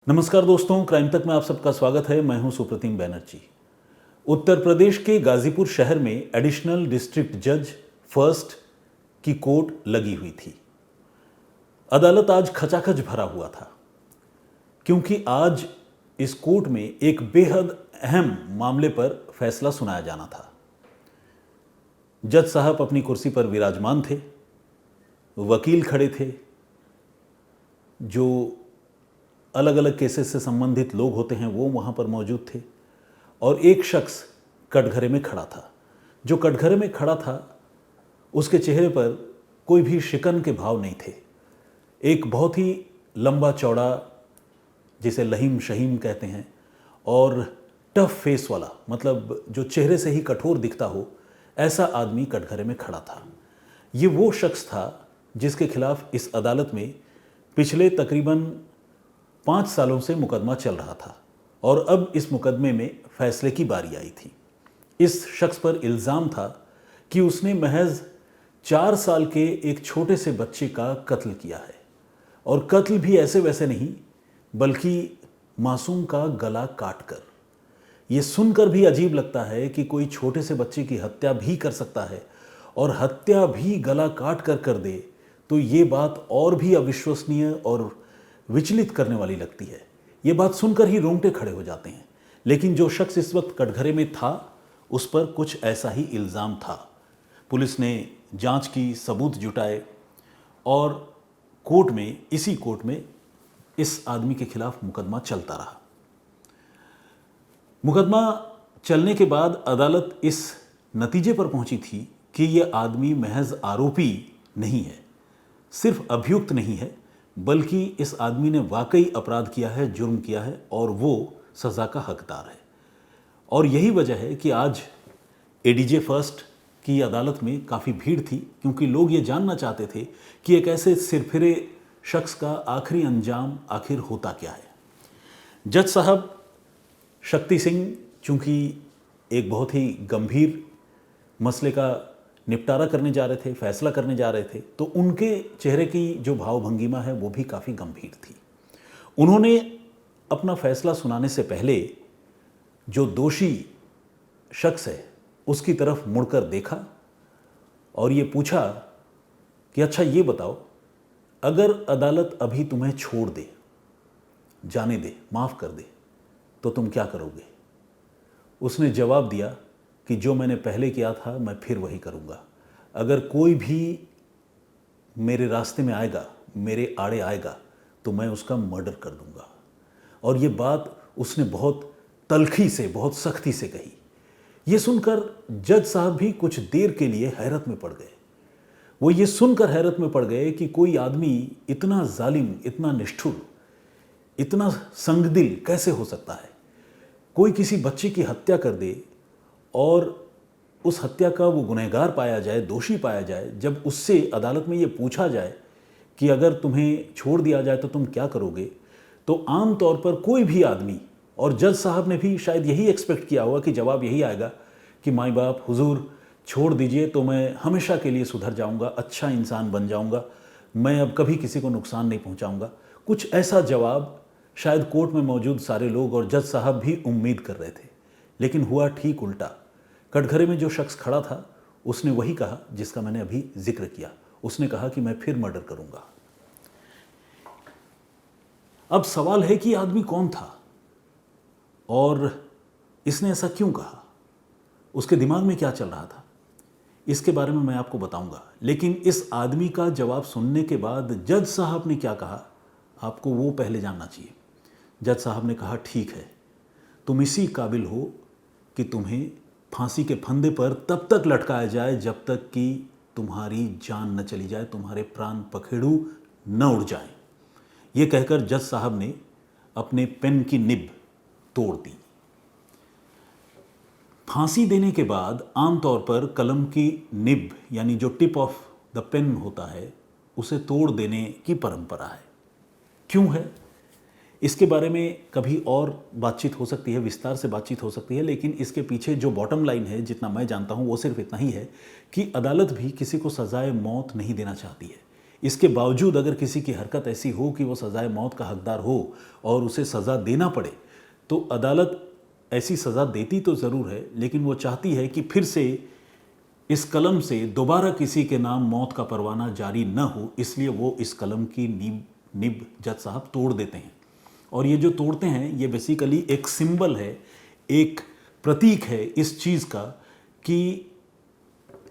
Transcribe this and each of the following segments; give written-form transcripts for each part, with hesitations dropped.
नमस्कार दोस्तों, क्राइम तक में आप सबका स्वागत है। मैं हूं सुप्रतिम बैनर्जी। उत्तर प्रदेश के गाजीपुर शहर में एडिशनल डिस्ट्रिक्ट जज फर्स्ट की कोर्ट लगी हुई थी। अदालत आज खचाखच भरा हुआ था क्योंकि आज इस कोर्ट में एक बेहद अहम मामले पर फैसला सुनाया जाना था। जज साहब अपनी कुर्सी पर विराजमान थे, वकील खड़े थे, जो अलग अलग केसेस से संबंधित लोग होते हैं वो वहाँ पर मौजूद थे, और एक शख्स कटघरे में खड़ा था। जो कटघरे में खड़ा था उसके चेहरे पर कोई भी शिकन के भाव नहीं थे। एक बहुत ही लंबा चौड़ा, जिसे लहीम शहीम कहते हैं, और टफ फेस वाला, मतलब जो चेहरे से ही कठोर दिखता हो, ऐसा आदमी कटघरे में खड़ा था। ये वो शख्स था जिसके खिलाफ इस अदालत में पिछले तकरीबन 5 सालों से मुकदमा चल रहा था, और अब इस मुकदमे में फैसले की बारी आई थी। इस शख्स पर इल्ज़ाम था कि उसने महज 4 साल के एक छोटे से बच्चे का कत्ल किया है, और कत्ल भी ऐसे वैसे नहीं, बल्कि मासूम का गला काट कर। ये सुनकर भी अजीब लगता है कि कोई छोटे से बच्चे की हत्या भी कर सकता है, और हत्या भी गला काट कर दे, तो ये बात और भी अविश्वसनीय और विचलित करने वाली लगती है। ये बात सुनकर ही रोंगटे खड़े हो जाते हैं। लेकिन जो शख्स इस वक्त कटघरे में था उस पर कुछ ऐसा ही इल्ज़ाम था। पुलिस ने जांच की, सबूत जुटाए, और इसी कोर्ट में इस आदमी के खिलाफ मुकदमा चलता रहा। मुकदमा चलने के बाद अदालत इस नतीजे पर पहुंची थी कि यह आदमी महज आरोपी नहीं है, सिर्फ अभियुक्त नहीं है, बल्कि इस आदमी ने वाकई अपराध किया है, जुर्म किया है, और वो सज़ा का हकदार है। और यही वजह है कि आज एडीजे फर्स्ट की अदालत में काफ़ी भीड़ थी, क्योंकि लोग ये जानना चाहते थे कि एक ऐसे सिरफिरे शख्स का आखिरी अंजाम आखिर होता क्या है। जज साहब शक्ति सिंह चूँकि एक बहुत ही गंभीर मसले का निपटारा करने जा रहे थे, फैसला करने जा रहे थे, तो उनके चेहरे की जो भाव भंगिमा है वो भी काफ़ी गंभीर थी। उन्होंने अपना फैसला सुनाने से पहले जो दोषी शख्स है उसकी तरफ मुड़कर देखा और ये पूछा कि अच्छा ये बताओ, अगर अदालत अभी तुम्हें छोड़ दे, जाने दे, माफ़ कर दे, तो तुम क्या करोगे? उसने जवाब दिया कि जो मैंने पहले किया था मैं फिर वही करूँगा। अगर कोई भी मेरे रास्ते में आएगा, मेरे आड़े आएगा, तो मैं उसका मर्डर कर दूँगा। और ये बात उसने बहुत तल्खी से, बहुत सख्ती से कही। ये सुनकर जज साहब भी कुछ देर के लिए हैरत में पड़ गए। वो ये सुनकर हैरत में पड़ गए कि कोई आदमी इतना जालिम, इतना निष्ठुर, इतना संगदिल कैसे हो सकता है। कोई किसी बच्चे की हत्या कर दे और उस हत्या का वो गुनहगार पाया जाए, दोषी पाया जाए, जब उससे अदालत में ये पूछा जाए कि अगर तुम्हें छोड़ दिया जाए तो तुम क्या करोगे, तो आम तौर पर कोई भी आदमी, और जज साहब ने भी शायद यही एक्सपेक्ट किया होगा कि जवाब यही आएगा कि माई बाप हुजूर छोड़ दीजिए तो मैं हमेशा के लिए सुधर जाऊंगा, अच्छा इंसान बन जाऊंगा, मैं अब कभी किसी को नुकसान नहीं पहुंचाऊंगा। कुछ ऐसा जवाब शायद कोर्ट में मौजूद सारे लोग और जज साहब भी उम्मीद कर रहे थे। लेकिन हुआ ठीक उल्टा। कटघरे में जो शख्स खड़ा था उसने वही कहा जिसका मैंने अभी जिक्र किया। उसने कहा कि मैं फिर मर्डर करूंगा। अब सवाल है कि आदमी कौन था और इसने ऐसा क्यों कहा, उसके दिमाग में क्या चल रहा था, इसके बारे में मैं आपको बताऊंगा। लेकिन इस आदमी का जवाब सुनने के बाद जज साहब ने क्या कहा, आपको वो पहले जानना चाहिए। जज साहब ने कहा, ठीक है, तुम इसी काबिल हो कि तुम्हें फांसी के फंदे पर तब तक लटकाया जाए जब तक कि तुम्हारी जान न चली जाए, तुम्हारे प्राण पखेड़ू न उड़ जाएं। ये कहकर जज साहब ने अपने पेन की निब तोड़ दी। फांसी देने के बाद आमतौर पर कलम की निब, यानी जो टिप ऑफ द पेन होता है, उसे तोड़ देने की परंपरा है। क्यों है, इसके बारे में कभी और बातचीत हो सकती है, विस्तार से बातचीत हो सकती है। लेकिन इसके पीछे जो बॉटम लाइन है, जितना मैं जानता हूँ, वो सिर्फ इतना ही है कि अदालत भी किसी को सजाए मौत नहीं देना चाहती है। इसके बावजूद अगर किसी की हरकत ऐसी हो कि वो सज़ाए मौत का हकदार हो और उसे सज़ा देना पड़े, तो अदालत ऐसी सज़ा देती तो ज़रूर है, लेकिन वो चाहती है कि फिर से इस कलम से दोबारा किसी के नाम मौत का परवाना जारी न हो, इसलिए वो इस कलम की निब जज साहब तोड़ देते हैं। और ये जो तोड़ते हैं ये बेसिकली एक सिंबल है, एक प्रतीक है इस चीज़ का कि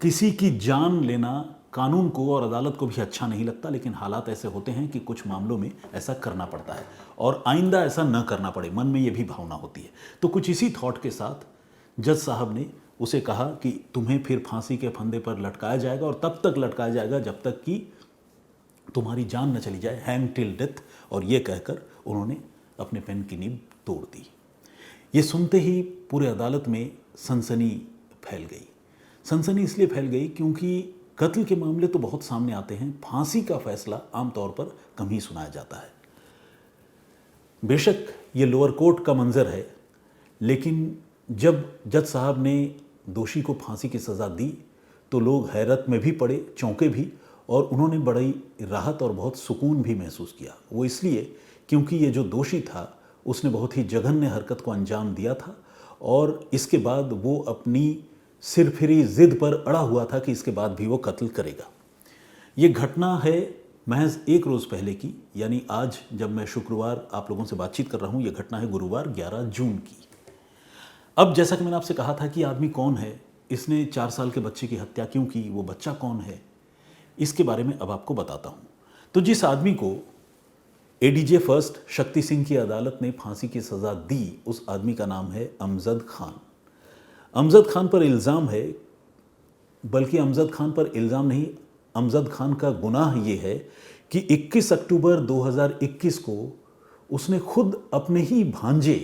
किसी की जान लेना कानून को और अदालत को भी अच्छा नहीं लगता, लेकिन हालात ऐसे होते हैं कि कुछ मामलों में ऐसा करना पड़ता है और आइंदा ऐसा न करना पड़े, मन में ये भी भावना होती है। तो कुछ इसी थॉट के साथ जज साहब ने उसे कहा कि तुम्हें फिर फांसी के फंदे पर लटकाया जाएगा और तब तक लटकाया जाएगा जब तक कि तुम्हारी जान न चली जाए, हैंग टिल डेथ। और ये कहकर उन्होंने अपने पेन की नींव तोड़ दी। ये सुनते ही पूरे अदालत में सनसनी फैल गई। सनसनी इसलिए फैल गई क्योंकि कत्ल के मामले तो बहुत सामने आते हैं, फांसी का फैसला आमतौर पर कम ही सुनाया जाता है। बेशक ये लोअर कोर्ट का मंजर है, लेकिन जब जज साहब ने दोषी को फांसी की सज़ा दी तो लोग हैरत में भी पड़े, चौंके भी, और उन्होंने बड़ी राहत और बहुत सुकून भी महसूस किया। वो इसलिए क्योंकि ये जो दोषी था उसने बहुत ही जघन्य हरकत को अंजाम दिया था और इसके बाद वो अपनी सिरफिरी जिद पर अड़ा हुआ था कि इसके बाद भी वो कत्ल करेगा। ये घटना है महज एक रोज़ पहले की, यानी आज जब मैं शुक्रवार आप लोगों से बातचीत कर रहा हूँ, ये घटना है गुरुवार 11 जून की। अब जैसा कि मैंने आपसे कहा था कि आदमी कौन है, इसने 4 साल के बच्चे की हत्या क्यों की, वो बच्चा कौन है, इसके बारे में अब आपको बताता हूँ। तो जिस आदमी को एडीजे फर्स्ट शक्ति सिंह की अदालत ने फांसी की सज़ा दी, उस आदमी का नाम है अमजद खान। अमजद खान पर इल्ज़ाम है, बल्कि अमजद खान पर इल्ज़ाम नहीं, अमजद खान का गुनाह ये है कि 21 अक्टूबर 2021 को उसने खुद अपने ही भांजे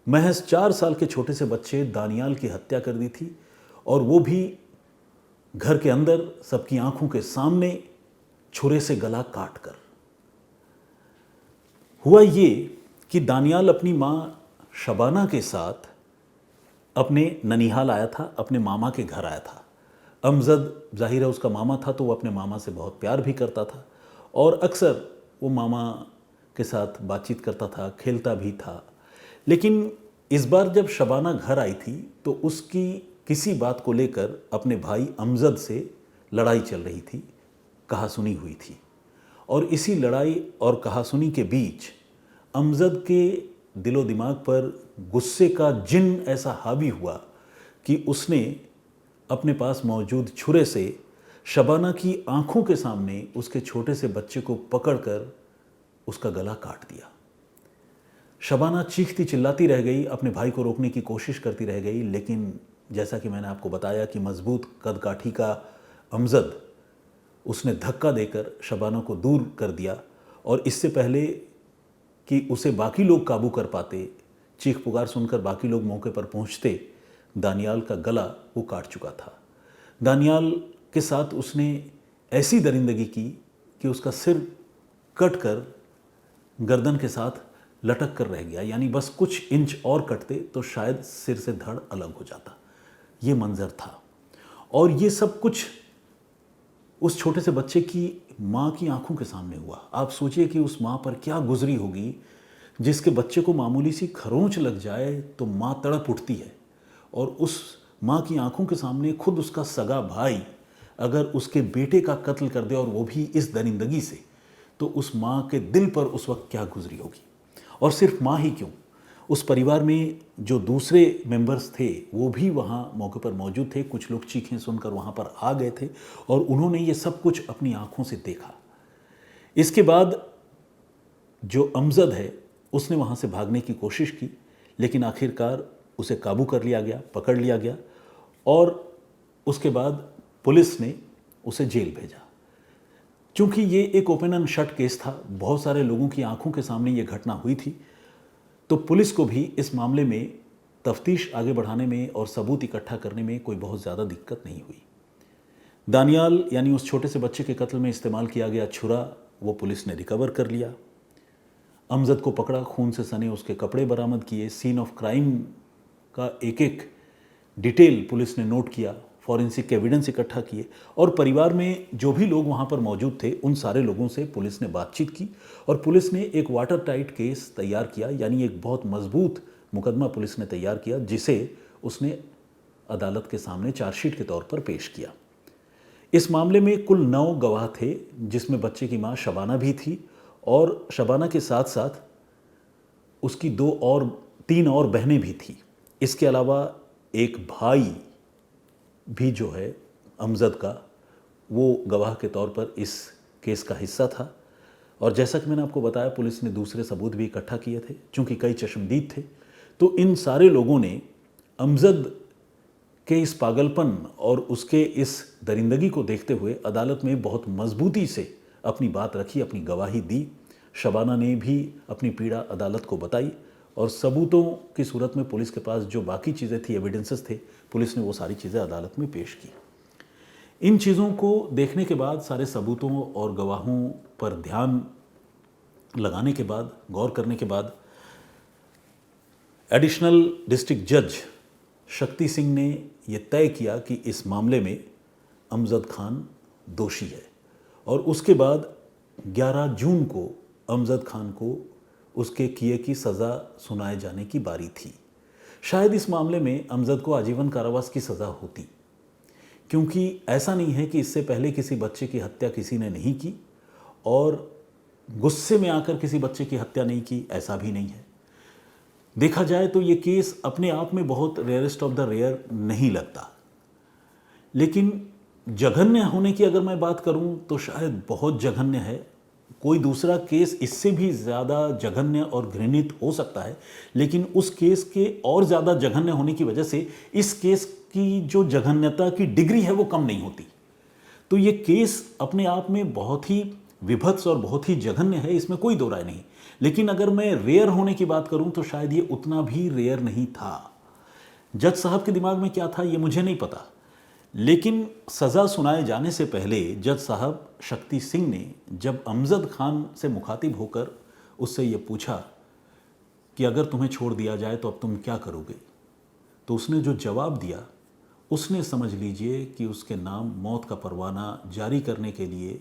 महज 4 साल के छोटे से बच्चे दानियाल की हत्या कर दी थी, और वो भी घर के अंदर सबकी आंखों के सामने छुरे से गला काट कर। हुआ ये कि दानियाल अपनी माँ शबाना के साथ अपने ननिहाल आया था, अपने मामा के घर आया था। अमजद जाहिर है उसका मामा था, तो वो अपने मामा से बहुत प्यार भी करता था और अक्सर वो मामा के साथ बातचीत करता था, खेलता भी था। लेकिन इस बार जब शबाना घर आई थी तो उसकी किसी बात को लेकर अपने भाई अमजद से लड़ाई चल रही थी, कहासुनी हुई थी। और इसी लड़ाई और कहासुनी के बीच अमजद के दिलो दिमाग पर गुस्से का जिन ऐसा हावी हुआ कि उसने अपने पास मौजूद छुरे से शबाना की आंखों के सामने उसके छोटे से बच्चे को पकड़कर उसका गला काट दिया। शबाना चीखती चिल्लाती रह गई, अपने भाई को रोकने की कोशिश करती रह गई, लेकिन जैसा कि मैंने आपको बताया कि मजबूत कदकाठी का अमजद, उसने धक्का देकर शबाना को दूर कर दिया। और इससे पहले कि उसे बाकी लोग काबू कर पाते, चीख पुकार सुनकर बाकी लोग मौके पर पहुंचते, दानियाल का गला वो काट चुका था। दानियाल के साथ उसने ऐसी दरिंदगी की कि उसका सिर कट कर गर्दन के साथ लटक कर रह गया, यानी बस कुछ इंच और कटते तो शायद सिर से धड़ अलग हो जाता। ये मंजर था। और ये सब कुछ उस छोटे से बच्चे की माँ की आंखों के सामने हुआ। आप सोचिए कि उस माँ पर क्या गुजरी होगी जिसके बच्चे को मामूली सी खरोंच लग जाए तो माँ तड़प उठती है, और उस माँ की आंखों के सामने खुद उसका सगा भाई अगर उसके बेटे का कत्ल कर दे और वो भी इस दरिंदगी से, तो उस माँ के दिल पर उस वक्त क्या गुजरी होगी। और सिर्फ माँ ही क्यों, उस परिवार में जो दूसरे मेंबर्स थे वो भी वहाँ मौके पर मौजूद थे। कुछ लोग चीखें सुनकर वहाँ पर आ गए थे और उन्होंने ये सब कुछ अपनी आंखों से देखा। इसके बाद जो अमजद है उसने वहाँ से भागने की कोशिश की, लेकिन आखिरकार उसे काबू कर लिया गया, पकड़ लिया गया, और उसके बाद पुलिस ने उसे जेल भेजा। चूँकि ये एक ओपन एंड शट केस था, बहुत सारे लोगों की आंखों के सामने ये घटना हुई थी, तो पुलिस को भी इस मामले में तफ्तीश आगे बढ़ाने में और सबूत इकट्ठा करने में कोई बहुत ज़्यादा दिक्कत नहीं हुई। दानियाल यानी उस छोटे से बच्चे के कत्ल में इस्तेमाल किया गया छुरा वो पुलिस ने रिकवर कर लिया। अमजद को पकड़ा, खून से सने उसके कपड़े बरामद किए, सीन ऑफ क्राइम का एक एक डिटेल पुलिस ने नोट किया फॉरेंसिक एविडेंस इकट्ठा किए और परिवार में जो भी लोग वहाँ पर मौजूद थे उन सारे लोगों से पुलिस ने बातचीत की और पुलिस ने एक वाटर टाइट केस तैयार किया, यानी एक बहुत मजबूत मुकदमा पुलिस ने तैयार किया जिसे उसने अदालत के सामने चार्जशीट के तौर पर पेश किया। इस मामले में कुल 9 गवाह थे, जिसमें बच्चे की मां शबाना भी थी और शबाना के साथ साथ उसकी 3 और बहनें भी थी। इसके अलावा एक भाई भी जो है अमजद का, वो गवाह के तौर पर इस केस का हिस्सा था। और जैसा कि मैंने आपको बताया, पुलिस ने दूसरे सबूत भी इकट्ठा किए थे चूँकि कई चश्मदीद थे। तो इन सारे लोगों ने अमजद के इस पागलपन और उसके इस दरिंदगी को देखते हुए अदालत में बहुत मजबूती से अपनी बात रखी, अपनी गवाही दी। शबाना ने भी अपनी पीड़ा अदालत को बताई और सबूतों की सूरत में पुलिस के पास जो बाकी चीज़ें थी, एविडेंसेस थे, पुलिस ने वो सारी चीज़ें अदालत में पेश की। इन चीज़ों को देखने के बाद, सारे सबूतों और गवाहों पर ध्यान लगाने के बाद, गौर करने के बाद, एडिशनल डिस्ट्रिक्ट जज शक्ति सिंह ने यह तय किया कि इस मामले में अमजद खान दोषी है और उसके बाद 11 जून को अमजद खान को उसके किए की सज़ा सुनाए जाने की बारी थी। शायद इस मामले में अमजद को आजीवन कारावास की सज़ा होती, क्योंकि ऐसा नहीं है कि इससे पहले किसी बच्चे की हत्या किसी ने नहीं की और गुस्से में आकर किसी बच्चे की हत्या नहीं की, ऐसा भी नहीं है। देखा जाए तो ये केस अपने आप में बहुत रेयरेस्ट ऑफ द रेयर नहीं लगता, लेकिन जघन्य होने की अगर मैं बात करूं तो शायद बहुत जघन्य है। कोई दूसरा केस इससे भी ज़्यादा जघन्य और घृणित हो सकता है, लेकिन उस केस के और ज़्यादा जघन्य होने की वजह से इस केस की जो जघन्यता की डिग्री है वो कम नहीं होती। तो ये केस अपने आप में बहुत ही विभत्स और बहुत ही जघन्य है, इसमें कोई दो राय नहीं। लेकिन अगर मैं रेयर होने की बात करूं तो शायद ये उतना भी रेयर नहीं था। जज साहब के दिमाग में क्या था ये मुझे नहीं पता, लेकिन सज़ा सुनाए जाने से पहले जज साहब शक्ति सिंह ने जब अमजद खान से मुखातिब होकर उससे ये पूछा कि अगर तुम्हें छोड़ दिया जाए तो अब तुम क्या करोगे, तो उसने जो जवाब दिया उसने, समझ लीजिए कि उसके नाम मौत का परवाना जारी करने के लिए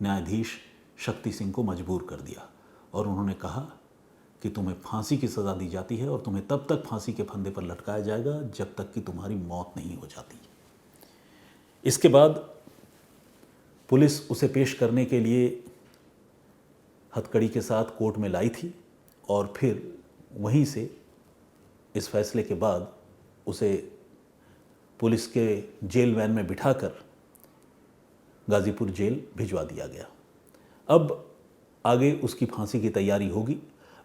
न्यायाधीश शक्ति सिंह को मजबूर कर दिया और उन्होंने कहा कि तुम्हें फांसी की सज़ा दी जाती है और तुम्हें तब तक फांसी के फंदे पर लटकाया जाएगा जब तक कि तुम्हारी मौत नहीं हो जाती। इसके बाद पुलिस उसे पेश करने के लिए हथकड़ी के साथ कोर्ट में लाई थी और फिर वहीं से इस फैसले के बाद उसे पुलिस के जेल वैन में बिठाकर गाज़ीपुर जेल भिजवा दिया गया। अब आगे उसकी फांसी की तैयारी होगी।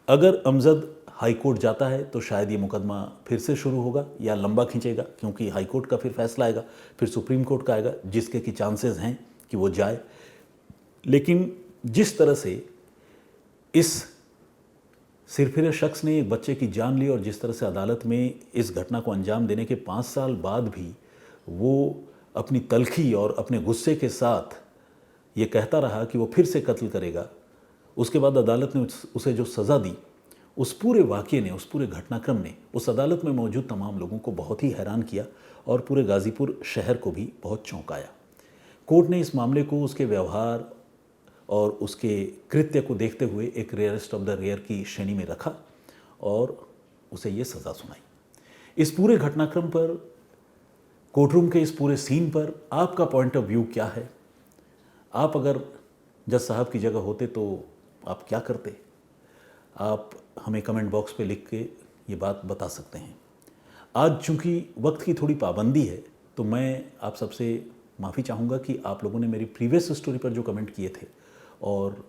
अगर अमजद हाई कोर्ट जाता है तो शायद ये मुकदमा फिर से शुरू होगा या लंबा खींचेगा, क्योंकि हाई कोर्ट का फिर फैसला आएगा, फिर सुप्रीम कोर्ट का आएगा, जिसके कि चांसेस हैं कि वो जाए। लेकिन जिस तरह से इस सिरफिरे शख्स ने एक बच्चे की जान ली और जिस तरह से अदालत में इस घटना को अंजाम देने के 5 साल बाद भी वो अपनी तल्खी और अपने गुस्से के साथ ये कहता रहा कि वो फिर से कत्ल करेगा, उसके बाद अदालत ने उसे जो सज़ा दी, उस पूरे वाक़ये ने, उस पूरे घटनाक्रम ने उस अदालत में मौजूद तमाम लोगों को बहुत ही हैरान किया और पूरे गाज़ीपुर शहर को भी बहुत चौंकाया। कोर्ट ने इस मामले को उसके व्यवहार और उसके कृत्य को देखते हुए एक रेयरेस्ट ऑफ द रेयर की श्रेणी में रखा और उसे ये सज़ा सुनाई। इस पूरे घटनाक्रम पर, कोर्टरूम के इस पूरे सीन पर आपका पॉइंट ऑफ व्यू क्या है? आप अगर जज साहब की जगह होते तो आप क्या करते? आप हमें कमेंट बॉक्स पे लिख के ये बात बता सकते हैं। आज चूँकि वक्त की थोड़ी पाबंदी है तो मैं आप सबसे माफ़ी चाहूँगा कि आप लोगों ने मेरी प्रीवियस स्टोरी पर जो कमेंट किए थे और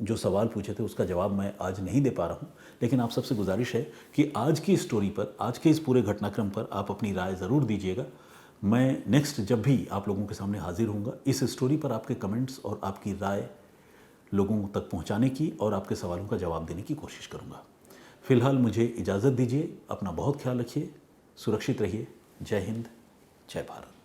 जो सवाल पूछे थे उसका जवाब मैं आज नहीं दे पा रहा हूँ, लेकिन आप सबसे गुजारिश है कि आज की स्टोरी पर, आज के इस पूरे घटनाक्रम पर आप अपनी राय ज़रूर दीजिएगा। मैं नेक्स्ट जब भी आप लोगों के सामने हाजिर होऊंगा, इस स्टोरी पर आपके कमेंट्स और आपकी राय लोगों तक पहुंचाने की और आपके सवालों का जवाब देने की कोशिश करूंगा। फ़िलहाल मुझे इजाज़त दीजिए। अपना बहुत ख्याल रखिए, सुरक्षित रहिए। जय हिंद, जय भारत।